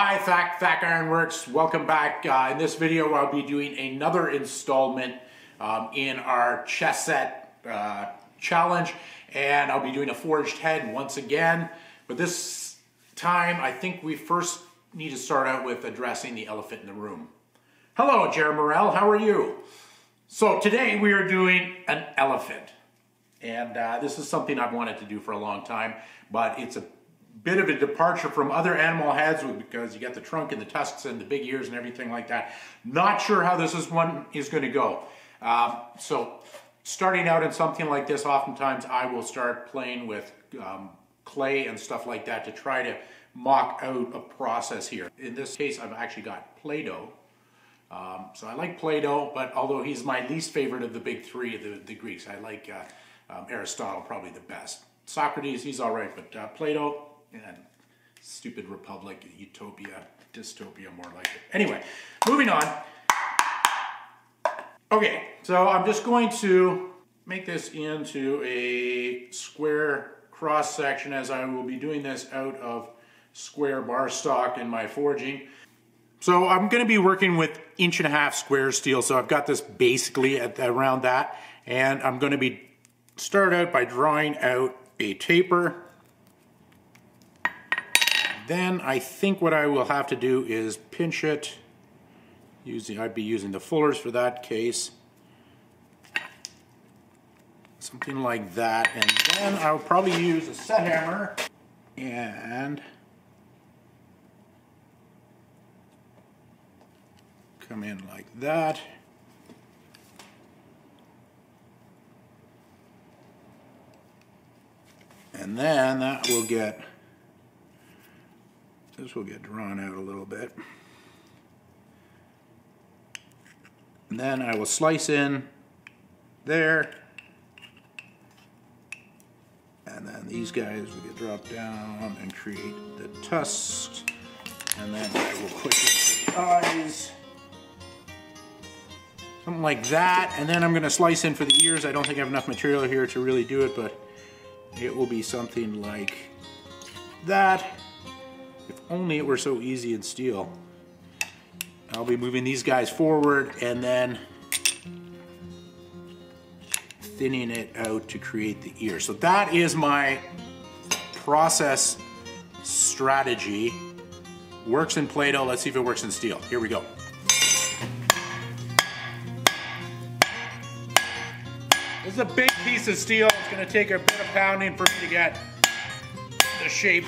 Hi, Thak Ironworks. Welcome back. In this video, I'll be doing another installment in our chess set challenge, and I'll be doing a forged head once again. But this time, I think we first need to start out with addressing the elephant in the room. Hello, Jerry Morel. How are you? So today we are doing an elephant, and this is something I've wanted to do for a long time, but it's a bit of a departure from other animal heads because you got the trunk and the tusks and the big ears and everything like that. Not sure how this one is going to go. So starting out in something like this, oftentimes I will start playing with clay and stuff like that to try to mock out a process here. In this case, I've actually got Play-Doh. So I like Play-Doh, but although he's my least favorite of the big three of the Greeks, I like Aristotle probably the best. Socrates, he's all right, but Play-Doh, and stupid Republic, Utopia, Dystopia, more like it. Anyway, moving on. Okay, so I'm just going to make this into a square cross section, as I will be doing this out of square bar stock in my forging. So I'm going to be working with 1.5" square steel, so I've got this basically at around that, and I'm going to start out by drawing out a taper. Then I think what I will have to do is pinch it. I'd be using the fullers for that case. Something like that. And then I'll probably use a set hammer and come in like that. And then this will get drawn out a little bit. And then I will slice in there. And then these guys will get dropped down and create the tusks. And then I will put in the eyes. Something like that. And then I'm going to slice in for the ears. I don't think I have enough material here to really do it, but it will be something like that. If only it were so easy in steel. I'll be moving these guys forward and then thinning it out to create the ear. So that is my process strategy. Works in Play-Doh. Let's see if it works in steel. Here we go. This is a big piece of steel. It's going to take a bit of pounding for me to get the shape.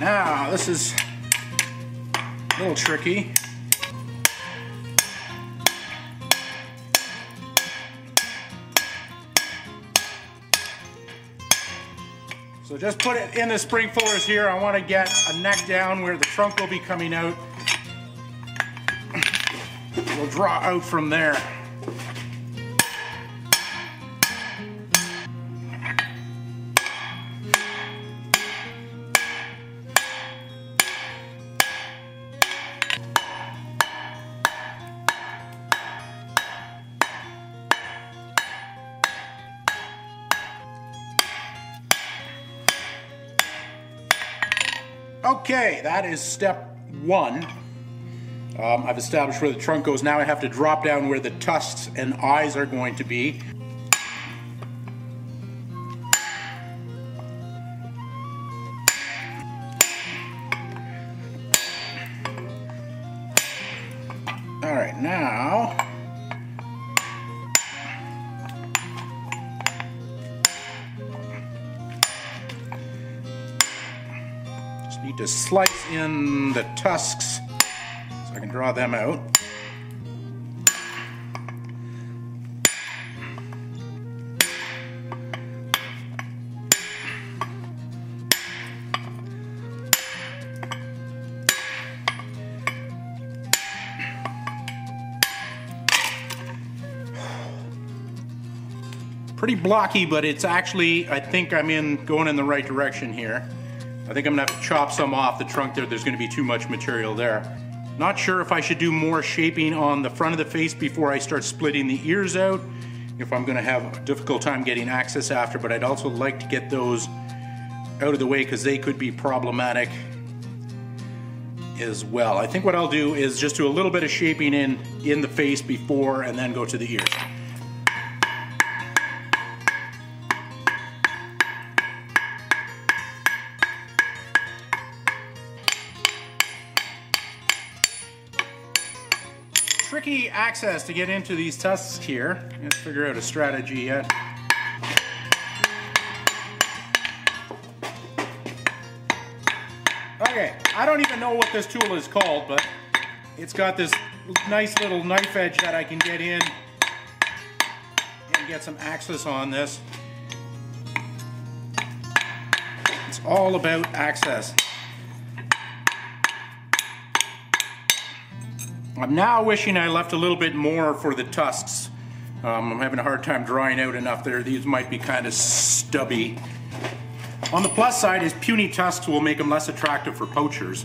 Now, this is a little tricky. So just put it in the spring fullers here. I want to get a neck down where the trunk will be coming out. We'll draw out from there. Okay, that is step one. I've established where the trunk goes. Now I have to drop down where the tusks and eyes are going to be. All right, now need to slice in the tusks so I can draw them out. pretty blocky, but it's actually, I think I'm going in the right direction here. I think I'm gonna have to chop some off the trunk there. There's gonna be too much material there. Not sure if I should do more shaping on the front of the face before I start splitting the ears out, if I'm gonna have a difficult time getting access after, but I'd also like to get those out of the way because they could be problematic as well. I think what I'll do is just do a little bit of shaping in the face before and then go to the ears. Tricky access to get into these tusks here. Let's figure out a strategy yet. Okay, I don't even know what this tool is called, but it's got this nice little knife edge that I can get in and get some access on this. It's all about access. I'm now wishing I left a little bit more for the tusks. I'm having a hard time drawing out enough there. These might be kind of stubby. On the plus side is puny tusks will make them less attractive for poachers.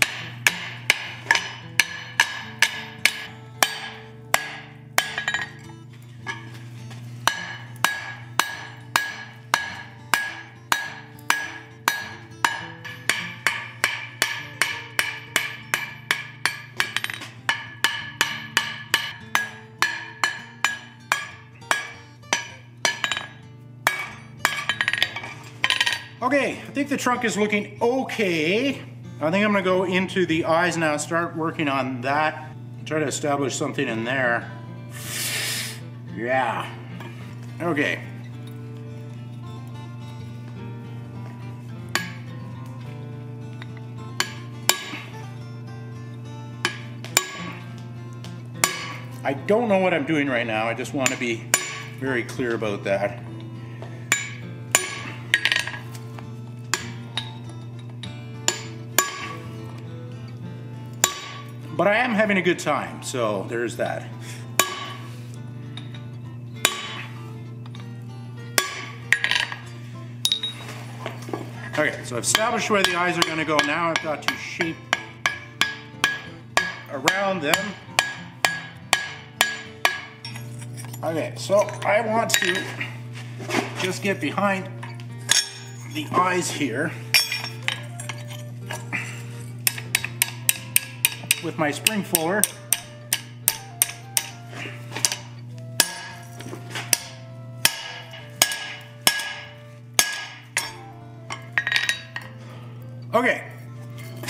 Okay, I think the trunk is looking okay. I think I'm gonna go into the eyes now and start working on that. Try to establish something in there. Yeah. Okay. I don't know what I'm doing right now. I just want to be very clear about that. But I am having a good time, so there's that. Okay, so I've established where the eyes are going to go. Now I've got to shape around them. Okay, so I want to just get behind the eyes here with my spring fuller. Okay,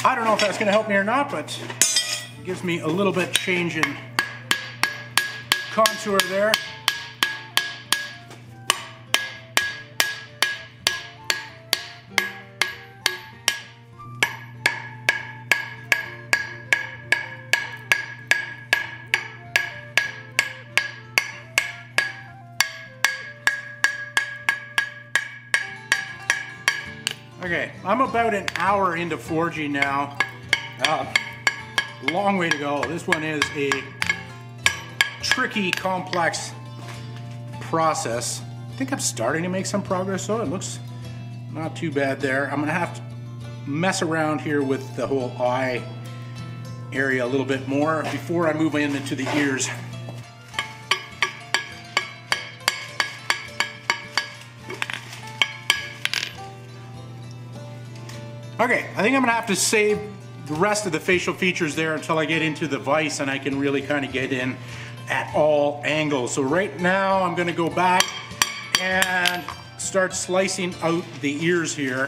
I don't know if that's going to help me or not, but it gives me a little bit change in contour there. Okay, I'm about an hour into forging now. Long way to go. This one is a tricky, complex process. I think I'm starting to make some progress, so it looks not too bad there. I'm gonna have to mess around here with the whole eye area a little bit more before I move into the ears. Okay, I think I'm gonna have to save the rest of the facial features there until I get into the vise and I can really kind of get in at all angles. So right now I'm gonna go back and start slicing out the ears here,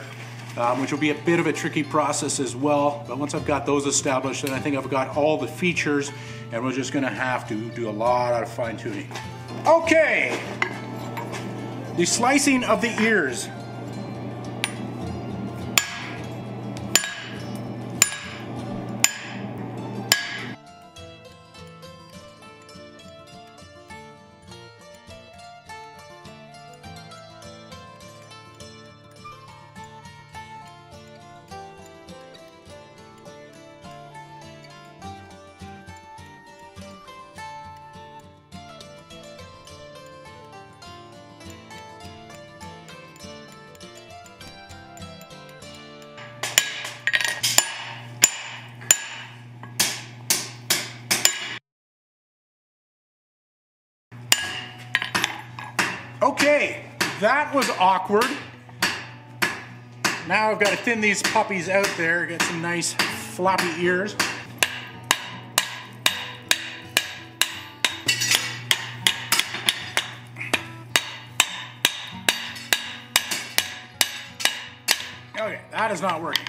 which will be a bit of a tricky process as well. But once I've got those established, then I think I've got all the features and we're just gonna have to do a lot of fine tuning. Okay, the slicing of the ears. Okay, that was awkward. Now I've got to thin these puppies out there, get some nice floppy ears. Okay, that is not working.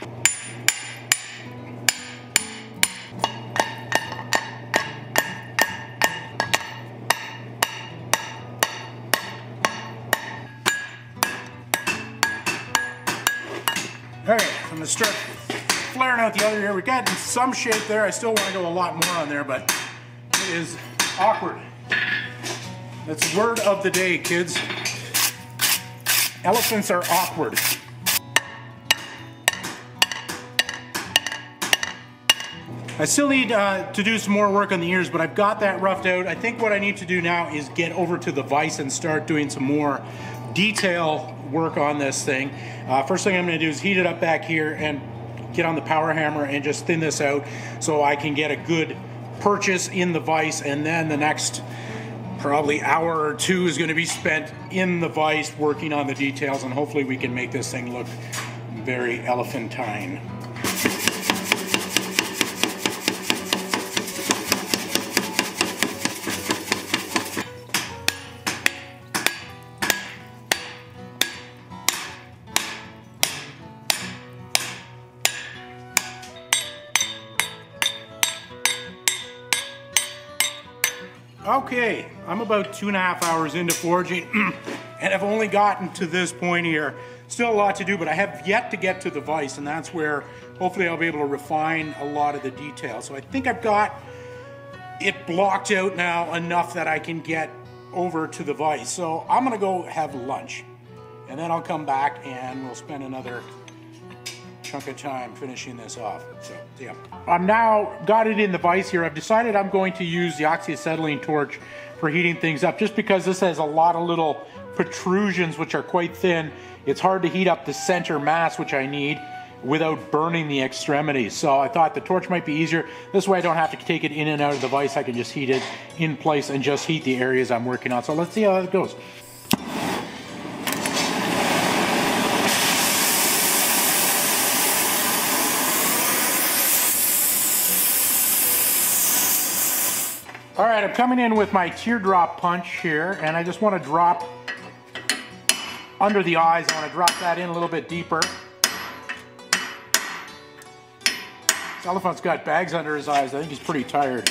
Okay, I'm going to start flaring out the other ear. We got in some shape there. I still want to go a lot more on there, but it is awkward. That's word of the day, kids. Elephants are awkward. I still need to do some more work on the ears, but I've got that roughed out. I think what I need to do now is get over to the vise and start doing some more detail work on this thing. First thing I'm going to do is heat it up back here and get on the power hammer and just thin this out so I can get a good purchase in the vise, and then the next probably hour or two is going to be spent in the vise working on the details, and hopefully we can make this thing look very elephantine. Okay, I'm about 2.5 hours into forging and I've only gotten to this point here. Still a lot to do, but I have yet to get to the vise, and that's where hopefully I'll be able to refine a lot of the details. So I think I've got it blocked out now enough that I can get over to the vise. So I'm gonna go have lunch and then I'll come back and we'll spend another chunk of time finishing this off. So yeah, I'm now got it in the vise here. I've decided I'm going to use the oxyacetylene torch for heating things up, just because this has a lot of little protrusions which are quite thin. It's hard to heat up the center mass, which I need, without burning the extremities. So I thought the torch might be easier. This way I don't have to take it in and out of the vise. I can just heat it in place and just heat the areas I'm working on. So let's see how it goes. All right, I'm coming in with my teardrop punch here, and I just want to drop under the eyes. I want to drop that in a little bit deeper. This elephant's got bags under his eyes. I think he's pretty tired.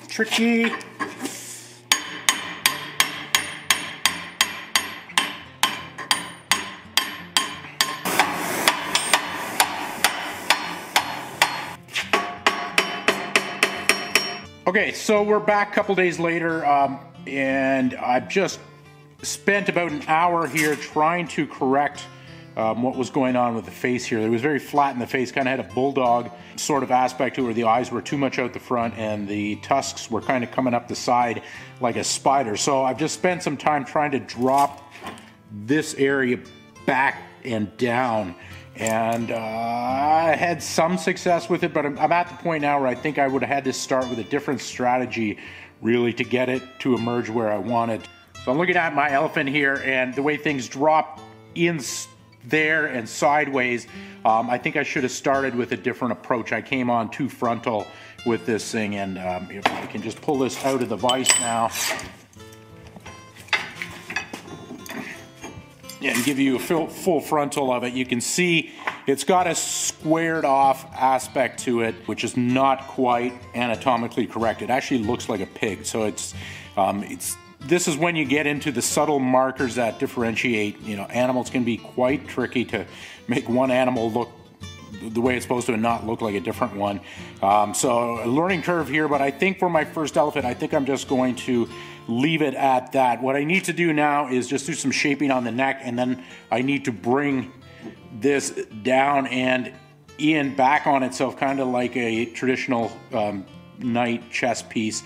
Tricky. Okay, so we're back a couple days later, and I've just spent about an hour here trying to correct what was going on with the face here. It was very flat in the face, kind of had a bulldog sort of aspect to it, where the eyes were too much out the front and the tusks were kind of coming up the side like a spider. So I've just spent some time trying to drop this area back and down, and I had some success with it, but I'm at the point now where I think I would have had to start with a different strategy really to get it to emerge where I wanted. So I'm looking at my elephant here, and the way things drop in there and sideways. I think I should have started with a different approach. I came on too frontal with this thing, and if I can just pull this out of the vise now and give you a full frontal of it, you can see it's got a squared off aspect to it, which is not quite anatomically correct. It actually looks like a pig. So this is when you get into the subtle markers that differentiate. You know, animals can be quite tricky to make one animal look the way it's supposed to and not look like a different one. So a learning curve here, but I think for my first elephant, I think I'm just going to leave it at that. What I need to do now is just do some shaping on the neck, and then I need to bring this down and in back on itself, kind of like a traditional knight chess piece.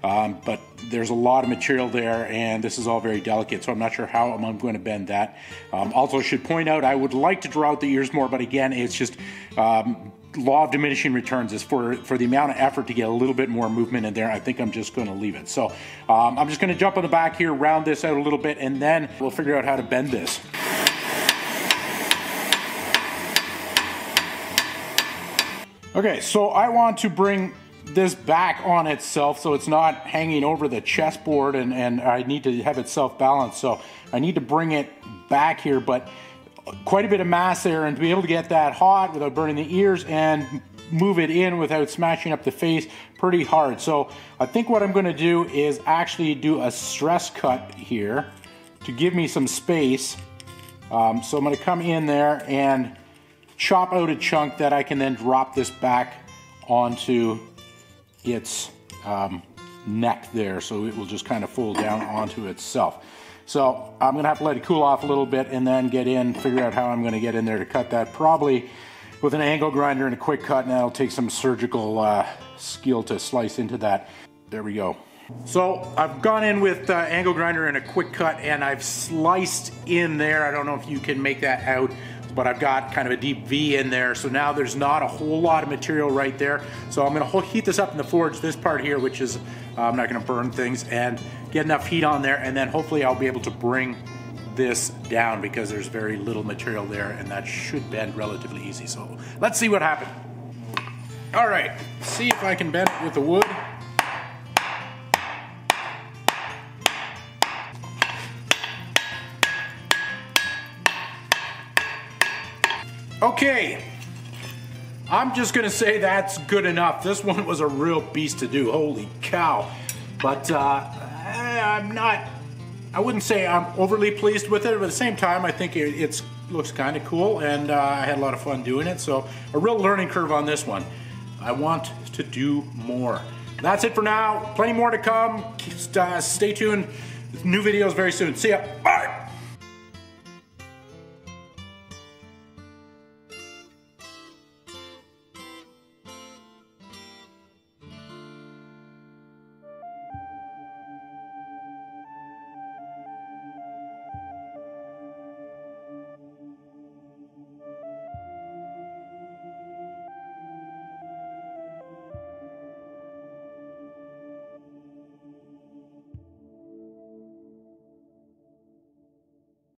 But there's a lot of material there, and this is all very delicate, so I'm not sure how I'm going to bend that. Also, I should point out, I would like to draw out the ears more, but again, it's just law of diminishing returns. Is for the amount of effort to get a little bit more movement in there, I think I'm just going to leave it. So I'm just going to jump on the back here, round this out a little bit, and then we'll figure out how to bend this. Okay, so I want to bring this back on itself so it's not hanging over the chessboard, and I need to have it self-balanced, so I need to bring it back here, but quite a bit of mass there, and to be able to get that hot without burning the ears and move it in without smashing up the face, pretty hard. So I think what I'm going to do is actually do a stress cut here to give me some space. So I'm going to come in there and chop out a chunk that I can then drop this back onto its neck there, so it will just kind of fold down onto itself. So I'm going to have to let it cool off a little bit and then get in, figure out how I'm going to get in there to cut that, probably with an angle grinder and a quick cut, and that'll take some surgical skill to slice into that. There we go. So I've gone in with angle grinder and a quick cut, and I've sliced in there. I don't know if you can make that out, but I've got kind of a deep V in there, so now there's not a whole lot of material right there. So I'm going to heat this up in the forge, this part here, which is, I'm not going to burn things, and get enough heat on there, and then hopefully I'll be able to bring this down because there's very little material there, and that should bend relatively easy. So let's see what happens. All right, see if I can bend it with the wood. Okay, I'm just gonna say that's good enough. This one was a real beast to do, holy cow. But I wouldn't say I'm overly pleased with it, but at the same time, I think it looks kind of cool, and I had a lot of fun doing it. So a real learning curve on this one. I want to do more. That's it for now. Plenty more to come. Stay tuned. New videos very soon. See ya. Bye.